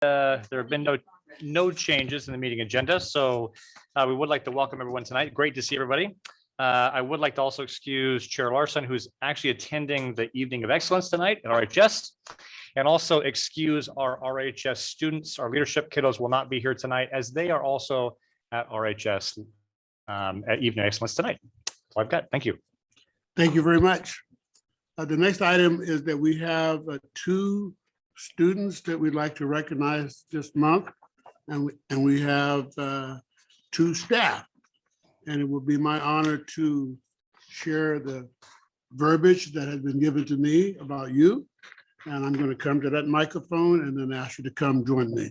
There have been no changes in the meeting agenda, so we would like to welcome everyone tonight. Great to see everybody. I would like to also excuse Chair Larson, who's actually attending the Evening of Excellence tonight at RHS, and also excuse our RHS students. Our leadership kiddos will not be here tonight, as they are also at RHS at Evening of Excellence tonight. That's all I've got. Thank you. Thank you very much. The next item is that we have two students that we'd like to recognize this month, and we have two staff. And it will be my honor to share the verbiage that has been given to me about you. And I'm going to come to that microphone and then ask you to come join me.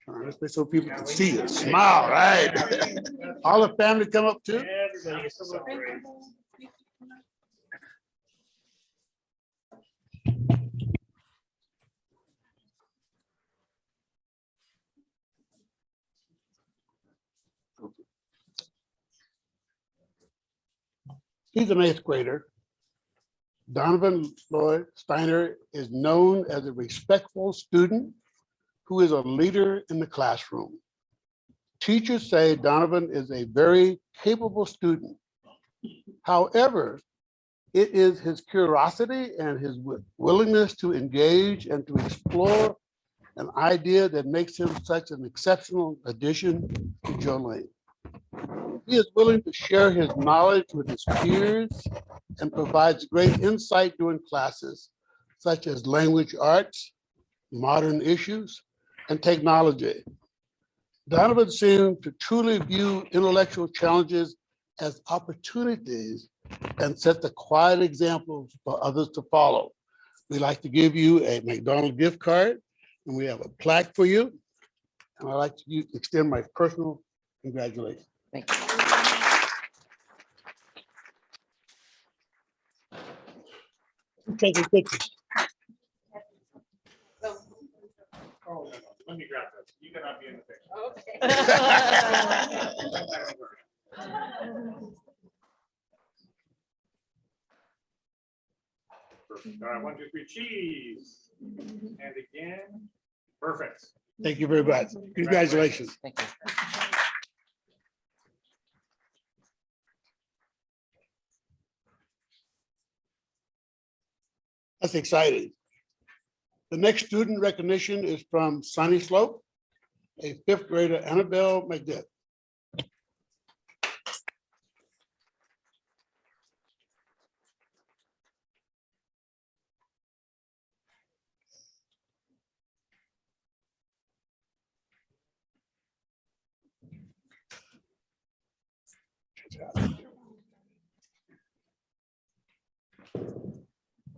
Let's make so people can see you. Smile, right? All the family come up too? He's an 8th grader. Donovan Lloyd Steiner is known as a respectful student who is a leader in the classroom. Teachers say Donovan is a very capable student. However, it is his curiosity and his willingness to engage and to explore an idea that makes him such an exceptional addition to Jolene. He is willing to share his knowledge with his peers and provides great insight during classes, such as language arts, modern issues, and technology. Donovan seemed to truly view intellectual challenges as opportunities and set the quiet examples for others to follow. We'd like to give you a McDonald's gift card, and we have a plaque for you. And I'd like to extend my personal congratulations. Thank you. Taking pictures. Oh, let me grab this. You cannot be in the picture. Perfect. All right, 1, 2, 3, cheese. And again. Perfect. Thank you very much. Congratulations. Thank you. That's exciting. The next student recognition is from Sunny Slope, a 5th grader, Annabelle McDill.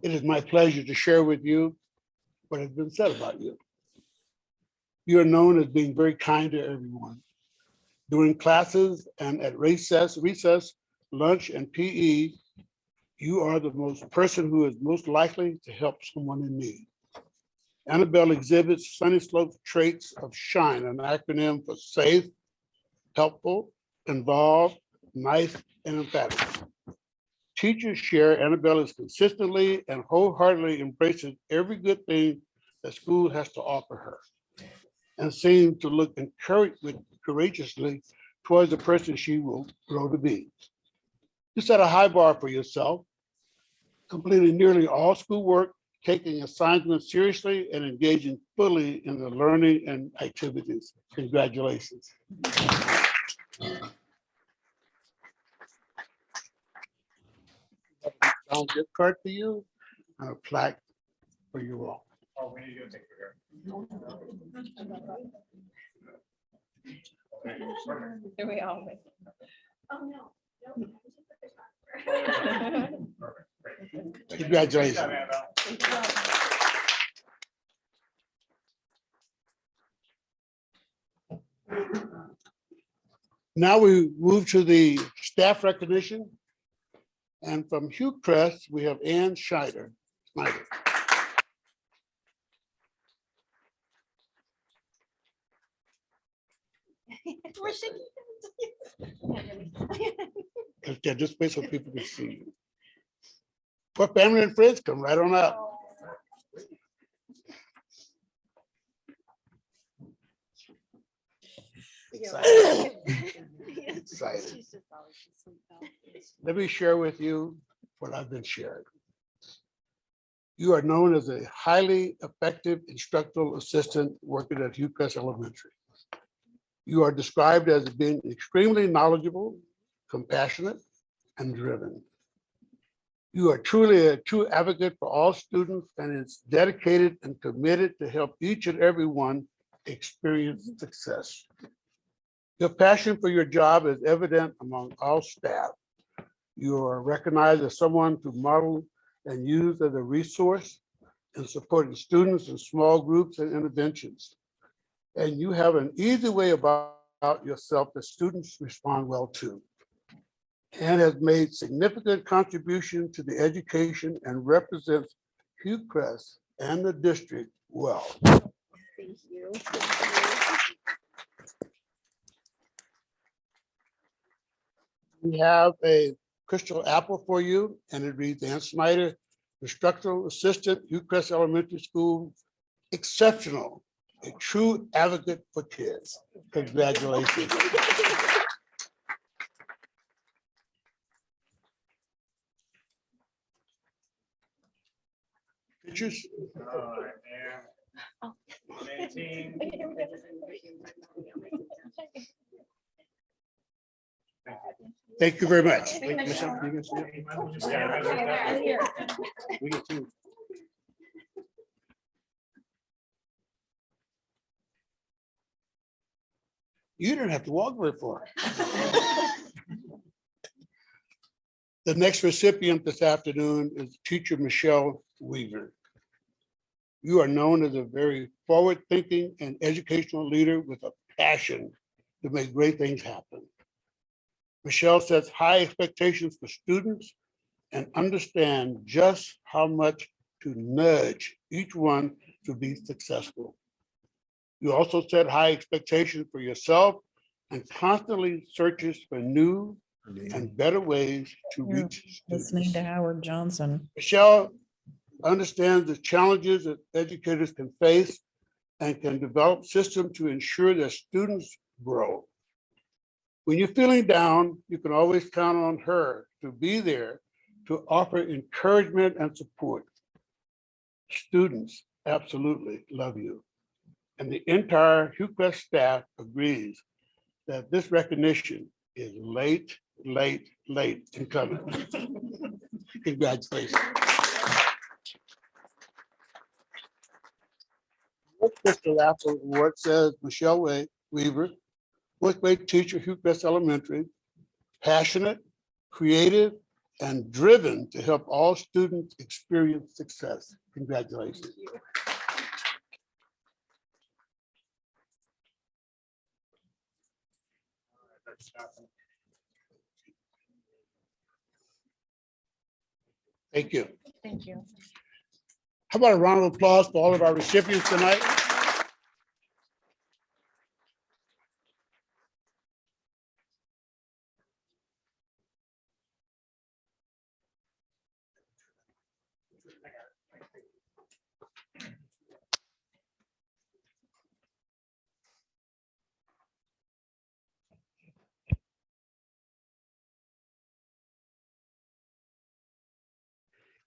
It is my pleasure to share with you what has been said about you. You are known as being very kind to everyone. During classes and at recess, lunch, and PE, you are the person who is most likely to help someone in need. Annabelle exhibits Sunny Slope's traits of SHINE, an acronym for safe, helpful, involved, nice, and emphatic. Teachers share Annabelle is consistently and wholeheartedly embraces every good thing that school has to offer her, and seems to look courageously towards the person she will grow to be. You set a high bar for yourself, completing nearly all schoolwork, taking assignments seriously, and engaging fully in the learning and activities. Congratulations. I'll gift card for you, and a plaque for you all. Oh, we need to go take care. Here we are. Oh, no. Congratulations. Now we move to the staff recognition. And from Hugh Crest, we have Ann Schneider. Schneider. We're shaking hands. Okay, just wait so people can see you. For family and friends, come right on up. Excited. She's just always so sweet, though. Let me share with you what I've been sharing. You are known as a highly effective instructional assistant working at Hillcrest Elementary. You are described as being extremely knowledgeable, compassionate, and driven. You are truly a true advocate for all students and is dedicated and committed to help each and every one experience success. Your passion for your job is evident among all staff. You are recognized as someone to model and use as a resource in supporting students in small groups and interventions. And you have an easy way about yourself that students respond well to. And has made significant contribution to the education and represents Hillcrest and the district well. Thank you. We have a crystal apple for you, and it reads Ann Snyder, instructional assistant, Hillcrest Elementary School, exceptional, a true advocate for kids. Congratulations. Pictures? Oh. Thank you very much. Michelle, you can see Here. We get two. You didn't have to walk very far. The next recipient this afternoon is teacher Michelle Weaver. You are known as a very forward-thinking and educational leader with a passion to make great things happen. Michelle sets high expectations for students and understands just how much to nudge each one to be successful. You also set high expectations for yourself and constantly searches for new and better ways to You're reach Listening students. to Howard Johnson. Michelle understands the challenges that educators can face and can develop systems to ensure that students grow. When you're feeling down, you can always count on her to be there to offer encouragement and support. Students absolutely love you. And the entire Hillcrest staff agrees that this recognition is late in coming. Congratulations. Crystal Apple Award says Michelle Weaver, fourth grade teacher, Hillcrest Elementary, passionate, creative, and driven to help all students experience success. Congratulations. Thank you. Thank you. How about a round of applause for all of our recipients tonight?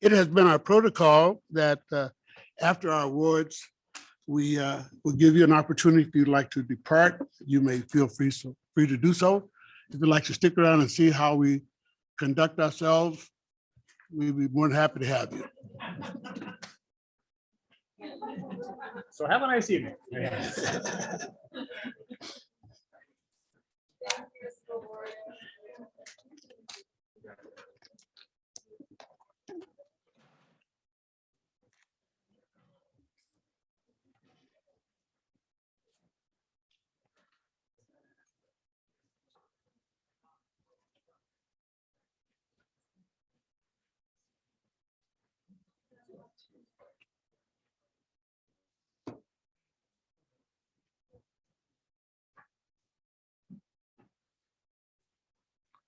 It has been our protocol that after our awards, we will give you an opportunity if you'd like to depart. You may feel free to do so. If you'd like to stick around and see how we conduct ourselves, we'd be more than happy to have you. So have a nice evening.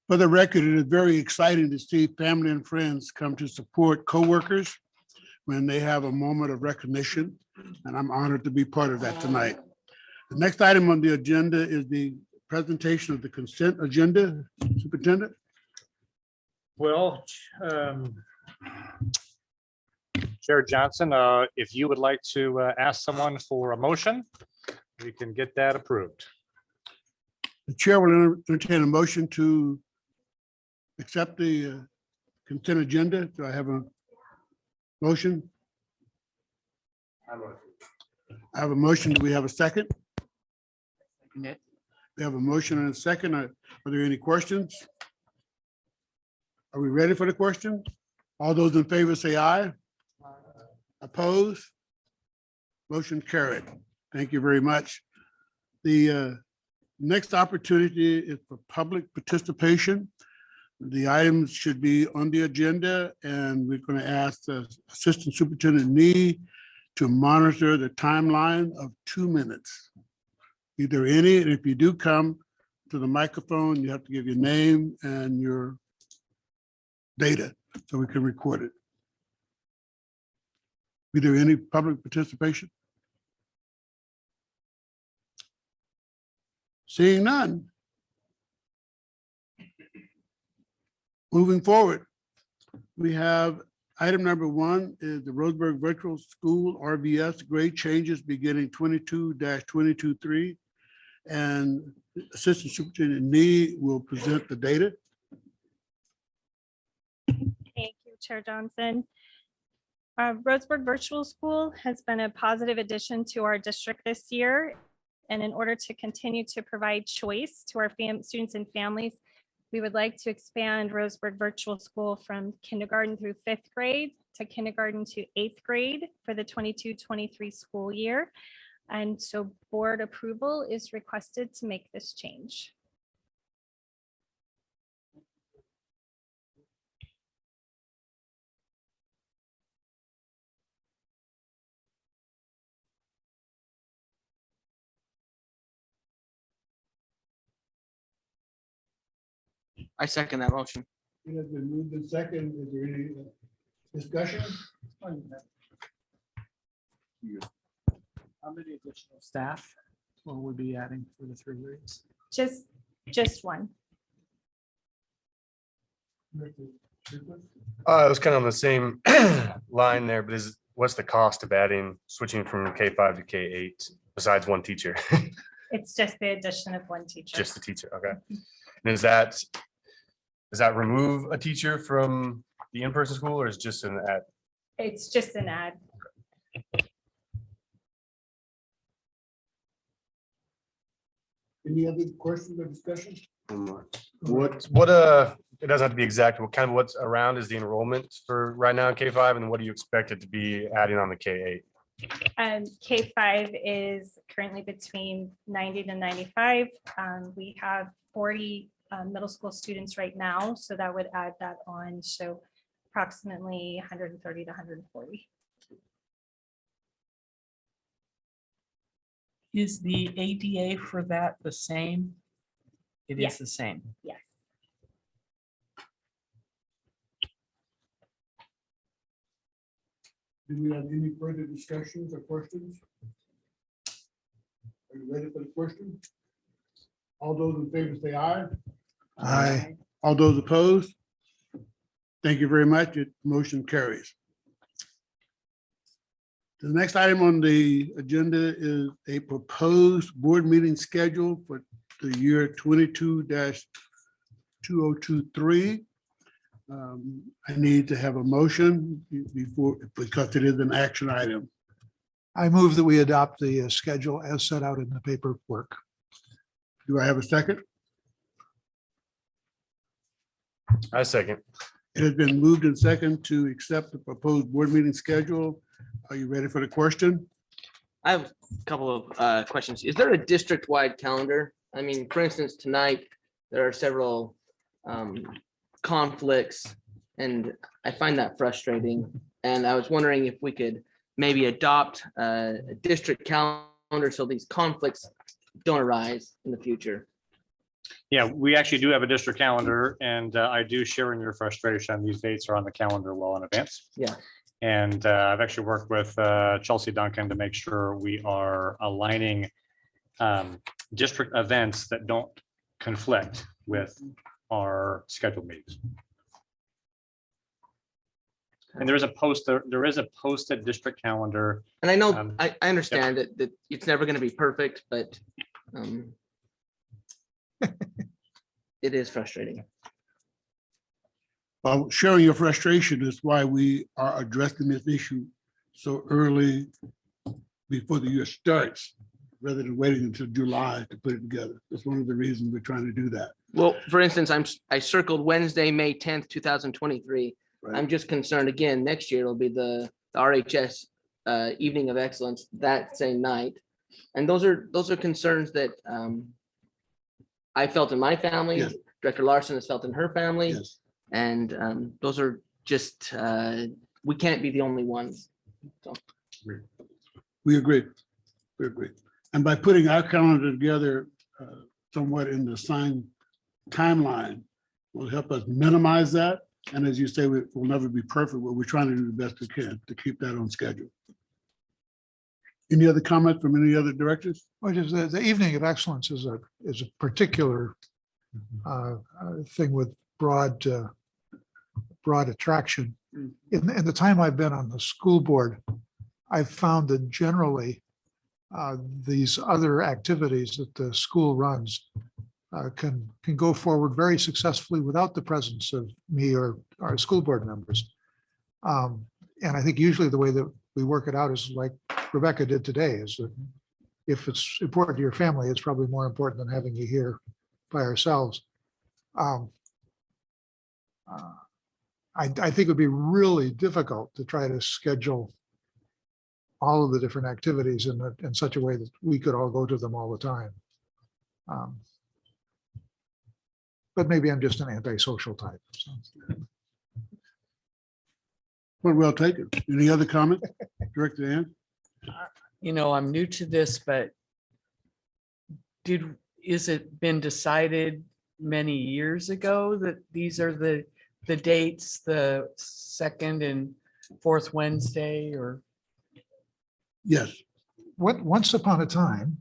For the record, it is very exciting to see family and friends come to support coworkers when they have a moment of recognition, and I'm honored to be part of that tonight. The next item on the agenda is the presentation of the consent agenda. Superintendent? Well, Chair Johnson, if you would like to ask someone for a motion, we can get that approved. The chair will entertain a motion to accept the consent agenda. Do I have a motion? I have a motion. Do we have a second? We have a motion and a second. Are there any questions? Are we ready for the question? All those in favor say aye. Opposed? Motion carried. Thank you very much. The next opportunity is for public participation. The items should be on the agenda, and we're going to ask the Assistant Superintendent Nee to monitor the timeline of 2 minutes. If there are any, and if you do come to the microphone, you have to give your name and your data so we can record it. Is there any public participation? Seeing none. Moving forward, we have item number 1 is the Roseburg Virtual School RVS grade changes beginning 22-22-3. And Assistant Superintendent Nee will present the data. Thank you, Chair Johnson. Roseburg Virtual School has been a positive addition to our district this year. And in order to continue to provide choice to our students and families, we would like to expand Roseburg Virtual School from kindergarten through 5th grade to kindergarten to 8th grade for the 22-23 school year. And so board approval is requested to make this change. I second that motion. It has been moved in second. Is there any discussion? How many additional staff will we be adding for the 3 grades? Just one. It was kind of on the same line there, but what's the cost of switching from K5 to K8 besides one teacher? It's just the addition of one teacher. Just the teacher, okay. And does that remove a teacher from the in-person school, or is it just an add? It's just an add. Any other questions or discussion? It doesn't have to be exact, what's around is the enrollment for right now in K5, and what do you expect it to be adding on the K8? K5 is currently between 90 to 95. We have 40 middle school students right now, so that would add that on. So approximately 130 to 140. Is the ADA for that the same? It Yes. is the same. Yes. Do we have any further discussions or questions? Are you ready for the question? All those in favor say aye. Aye. All those opposed? Thank you very much. It motion carries. The next item on the agenda is a proposed board meeting schedule for the year 22-2023. I need to have a motion before, because it is an action item. I move that we adopt the schedule as set out in the paperwork. Do I have a second? I second. It has been moved and second to accept the proposed board meeting schedule. Are you ready for the question? I have a couple of questions. Is there a district-wide calendar? I mean, for instance, tonight, there are several conflicts, and I find that frustrating. And I was wondering if we could maybe adopt a district calendar so these conflicts don't arise in the future. Yeah, we actually do have a district calendar and I do share in your frustration. These dates are on the calendar well in advance. Yeah. And I've actually worked with Chelsea Duncan to make sure we are aligning district events that don't conflict with our scheduled meetings. And there is a posted district calendar. And I know, Um, I understand that it's never going to be perfect, but it is frustrating. Well, sharing your frustration is why we are addressing this issue so early before the year starts, rather than waiting until July to put it together. That's one of the reasons we're trying to do that. Well, for instance, I circled Wednesday, May 10th, 2023. Right. I'm just concerned again, next year it'll be the RHS Evening of Excellence that same night. And those are concerns that I felt in my family. Yes. Director Larson has felt in her family. Yes. And those are just, we can't be the only ones. So, We agree. We agree. And by putting our calendar together somewhat in the same timeline will help us minimize that. And as you say, we will never be perfect, but we're trying to do the best we can to keep that on schedule. Any other comment from any other directors? Which is the Evening of Excellence is a particular thing with broad attraction. In the time I've been on the school board, I've found that generally these other activities that the school runs can go forward very successfully without the presence of me or our school board members. And I think usually the way that we work it out is like Rebecca did today, is that if it's important to your family, it's probably more important than having you here by ourselves. I think it would be really difficult to try to schedule all of the different activities in such a way that we could all go to them all the time. But maybe I'm just an antisocial type. So. Well taken. Any other comment? Director Ann? I'm new to this, but is it been decided many years ago that these are the dates, the second and fourth Wednesday, or? Yes. Once upon a time,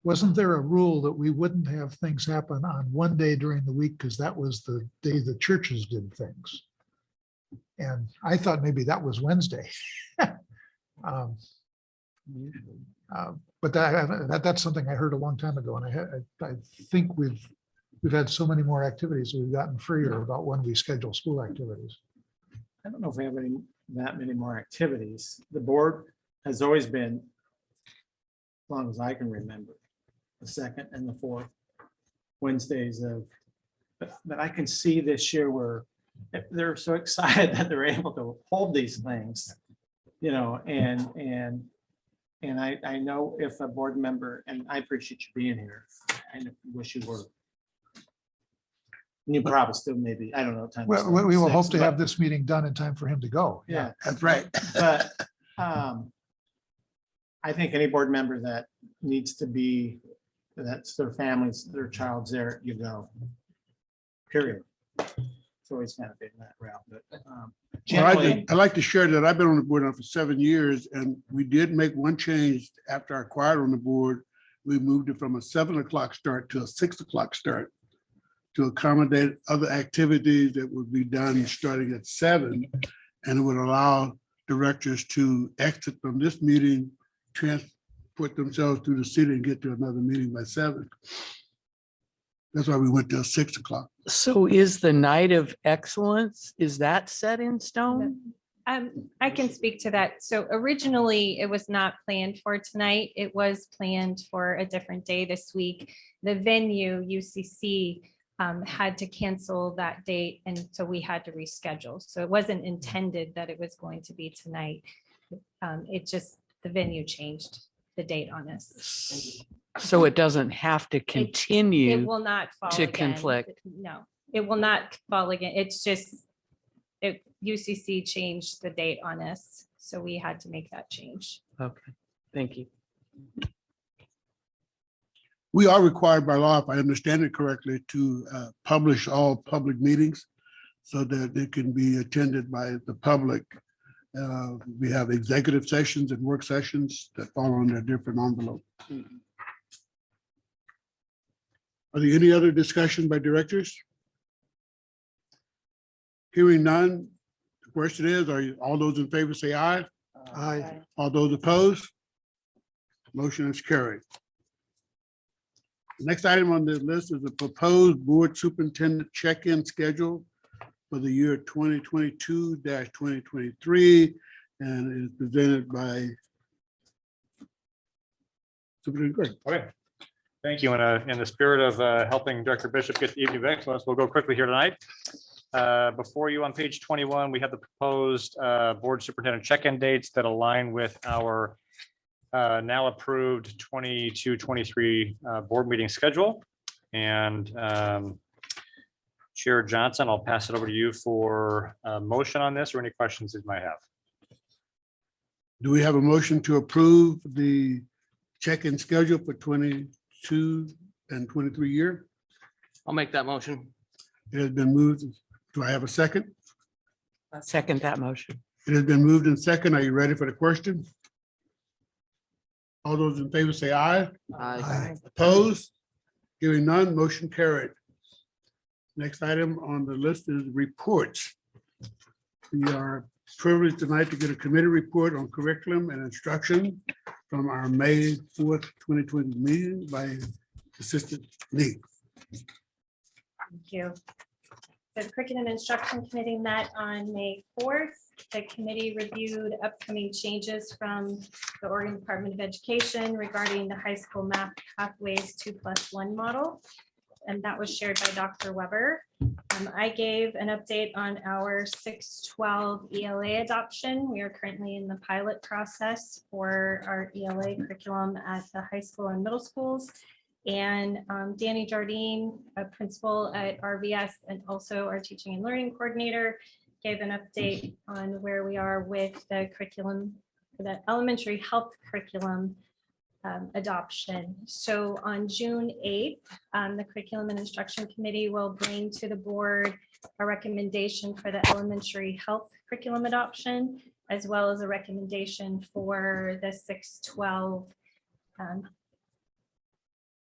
wasn't there a rule that we wouldn't have things happen on one day during the week because that was the day the churches did things? And I thought maybe that was Wednesday. But that's something I heard a long time ago, and I think we've had so many more activities, we've gotten freer about when we schedule school activities. I don't know if we have that many more activities. The board has always been, as long as I can remember, the second and the fourth Wednesdays of, but I can see this year where they're so excited that they're able to hold these things, and I know if a board member, and I appreciate you being here, I wish you were. You probably still maybe, I don't know. Time Well, we will hope to have this meeting done in time for him to go. Yeah, That's right. but I think any board member that needs to be, that's their families, their child's there, you go. Period. It's always kind of been that route, but generally, I like to share that I've been on the board now for 7 years, and we did make one change after I acquired on the board. We moved it from a 7 o'clock start to a 6 o'clock start to accommodate other activities that would be done starting at 7, and it would allow directors to exit from this meeting, transport themselves through the city and get to another meeting by 7. That's why we went to 6 o'clock. So is the night of excellence, is that set in stone? I can speak to that. So originally, it was not planned for tonight. It was planned for a different day this week. The venue, UCC, had to cancel that date, and so we had to reschedule. So it wasn't intended that it was going to be tonight. It just, the venue changed the date on us. So it doesn't have to It continue. will not fall to again. conflict. No, it will not fall again. It's just, UCC changed the date on us, so we had to make that change. Okay, thank you. We are required by law, if I understand it correctly, to publish all public meetings so that they can be attended by the public. We have executive sessions and work sessions that fall under a different envelope. Are there any other discussion by directors? Hearing none, the question is, all those in favor say aye? Aye. All those opposed? Motion is carried. The next item on the list is the proposed board superintendent check-in schedule for the year 2022-2023, and is presented by Superintendent Gray. Okay. Thank you. In the spirit of helping Director Bishop get the evening of excellence, we'll go quickly here tonight. Before you on page 21, we have the proposed board superintendent check-in dates that align with our now approved 22-23 board meeting schedule. And Chair Johnson, I'll pass it over to you for a motion on this or any questions that you might have. Do we have a motion to approve the check-in schedule for 22 and 23 year? I'll make that motion. It has been moved. Do I have a second? Second that motion. It has been moved in second. Are you ready for the question? All those in favor say aye. Aye. Opposed? Hearing none, motion carried. Next item on the list is reports. We are privileged tonight to get a committee report on curriculum and instruction from our May 4th, 2020 meeting by Assistant Lee. Thank you. The Curriculum Instruction Committee met on May 4th. The committee reviewed upcoming changes from the Oregon Department of Education regarding the high school math pathways 2+1 model. And that was shared by Dr. Weber. I gave an update on our 612 ELA adoption. We are currently in the pilot process for our ELA curriculum at the high school and middle schools. And Danny Jardine, a principal at RVS and also our teaching and learning coordinator, gave an update on where we are with the curriculum, the elementary health curriculum adoption. So on June 8th, the Curriculum and Instruction Committee will bring to the board a recommendation for the elementary health curriculum adoption, as well as a recommendation for the 612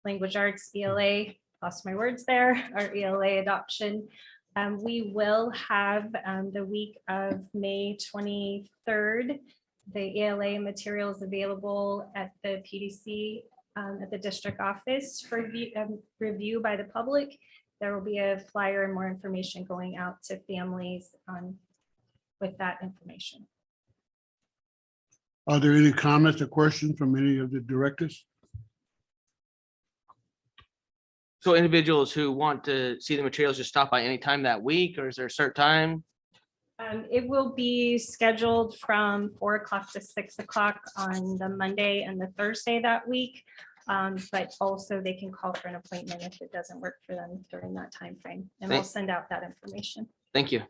language arts ELA, lost my words there, our ELA adoption. We will have the week of May 23rd, the ELA materials available at the PDC at the district office for review by the public. There will be a flyer and more information going out to families with that information. Are there any comments or questions from any of the directors? So individuals who want to see the materials just stop by anytime that week, or is there a certain time? It will be scheduled from 4 o'clock to 6 o'clock on the Monday and the Thursday that week. But also they can call for an appointment if it doesn't work for them during that time frame, and we'll send out that information. Thank you.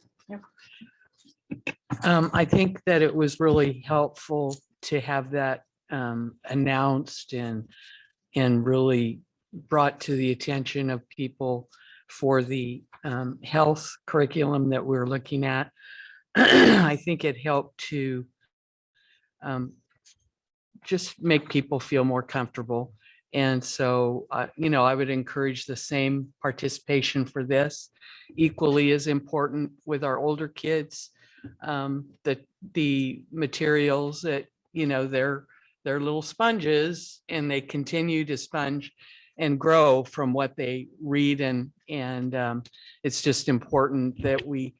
I think that it was really helpful to have that announced and really brought to the attention of people for the health curriculum that we're looking at. I think it helped to just make people feel more comfortable. And so, I would encourage the same participation for this. Equally as important with our older kids, the materials that, they're little sponges and they continue to sponge and grow from what they read. And it's just important that we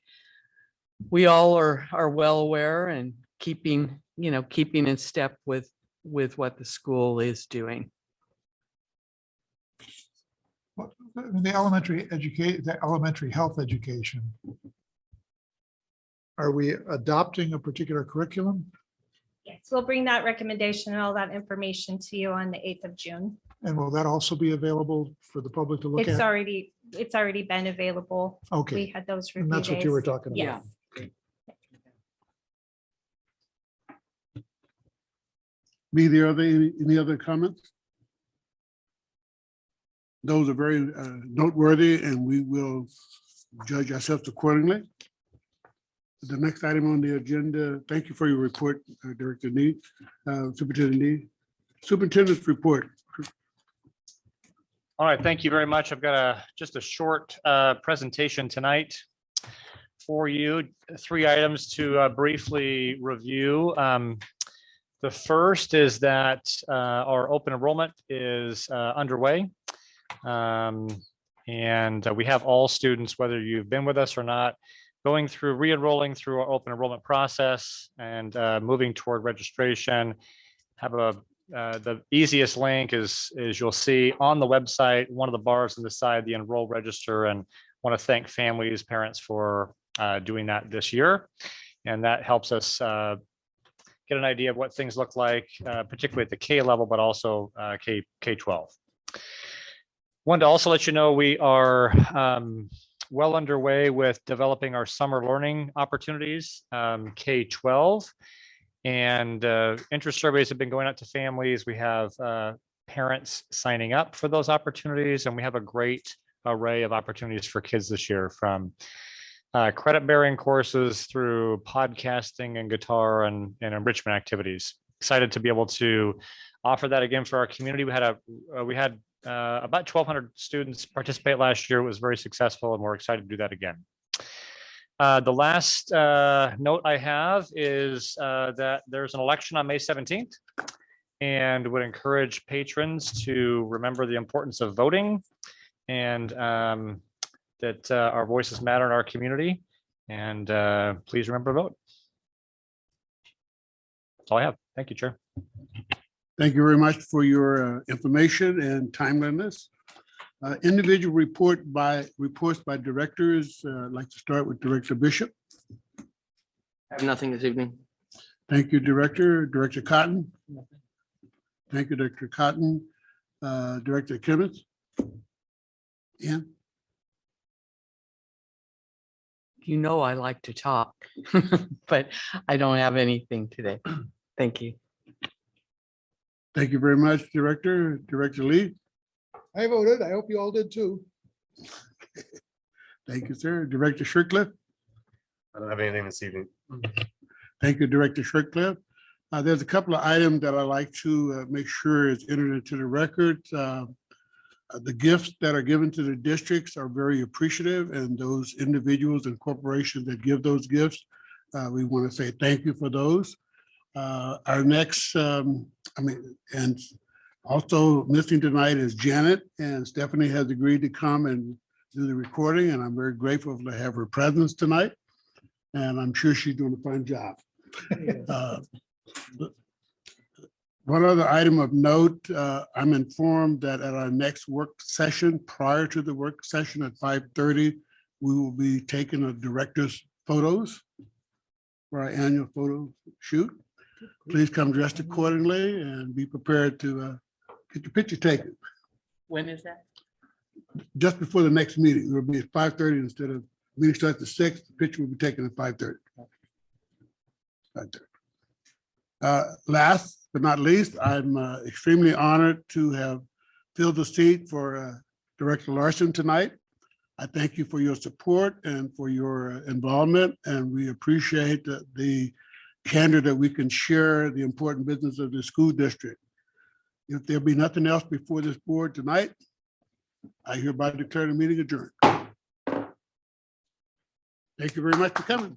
all are well aware and keeping in step with what the school is doing. The elementary health education. Are we adopting a particular curriculum? Yes, we'll bring that recommendation and all that information to you on the 8th of June. And will that also be available for the public to look It's at? already been available. Okay, We had those review and that's what you were days. talking about. Yes. Are there any other comments? Those are very noteworthy, and we will judge ourselves accordingly. The next item on the agenda, thank you for your report, Director Nee, Superintendent Nee. Superintendent's report. All right, thank you very much. I've got just a short presentation tonight for you. 3 items to briefly review. The first is that our open enrollment is underway. And we have all students, whether you've been with us or not, going through re-enrolling through our open enrollment process and moving toward registration. Have the easiest link is you'll see on the website, one of the bars on the side, the enroll register, and want to thank families, parents for doing that this year. And that helps us get an idea of what things look like, particularly at the K level, but also K-12. Wanted to also let you know we are well underway with developing our summer learning opportunities, K-12. And interest surveys have been going out to families. We have parents signing up for those opportunities, and we have a great array of opportunities for kids this year, from credit bearing courses through podcasting and guitar and enrichment activities. Excited to be able to offer that again for our community. We had about 1,200 students participate last year. It was very successful, and we're excited to do that again. The last note I have is that there's an election on May 17th, and would encourage patrons to remember the importance of voting, and that our voices matter in our community. And please remember to vote. That's all I have. Thank you, Chair. Thank you very much for your information and timeliness. Individual reports by directors. I'd like to start with Director Bishop. I have nothing this evening. Thank you, Director. Director Cotton. Thank you, Director Cotton. Director Kimmons. Ian. You know, I like to talk, but I don't have anything today. Thank you. Thank you very much, Director. Director Lee. I voted. I hope you all did too. Thank you, sir. Director Shercliffe. I don't have anything this evening. Thank you, Director Shercliffe. There's a couple of items that I'd like to make sure is entered into the record. The gifts that are given to the districts are very appreciative, and those individuals and corporations that give those gifts, we want to say thank you for those. Our next, and also missing tonight is Janet, and Stephanie has agreed to come and do the recording, and I'm very grateful to have her presence tonight. And I'm sure she's doing a fine job. One other item of note, I'm informed that at our next work session, prior to the work session at 5:30, we will be taking a director's photos for our annual photo shoot. Please come dressed accordingly and be prepared to get your picture taken. When is that? Just before the next meeting. It will be at 5:30 instead of, meeting starts at 6, the picture will be taken at 5:30. 5:30. Last but not least, I'm extremely honored to have filled the seat for Director Larson tonight. I thank you for your support and for your involvement, and we appreciate the candor that we can share the important business of the school district. If there be nothing else before this board tonight, I hereby declare the meeting adjourned. Thank you very much for coming.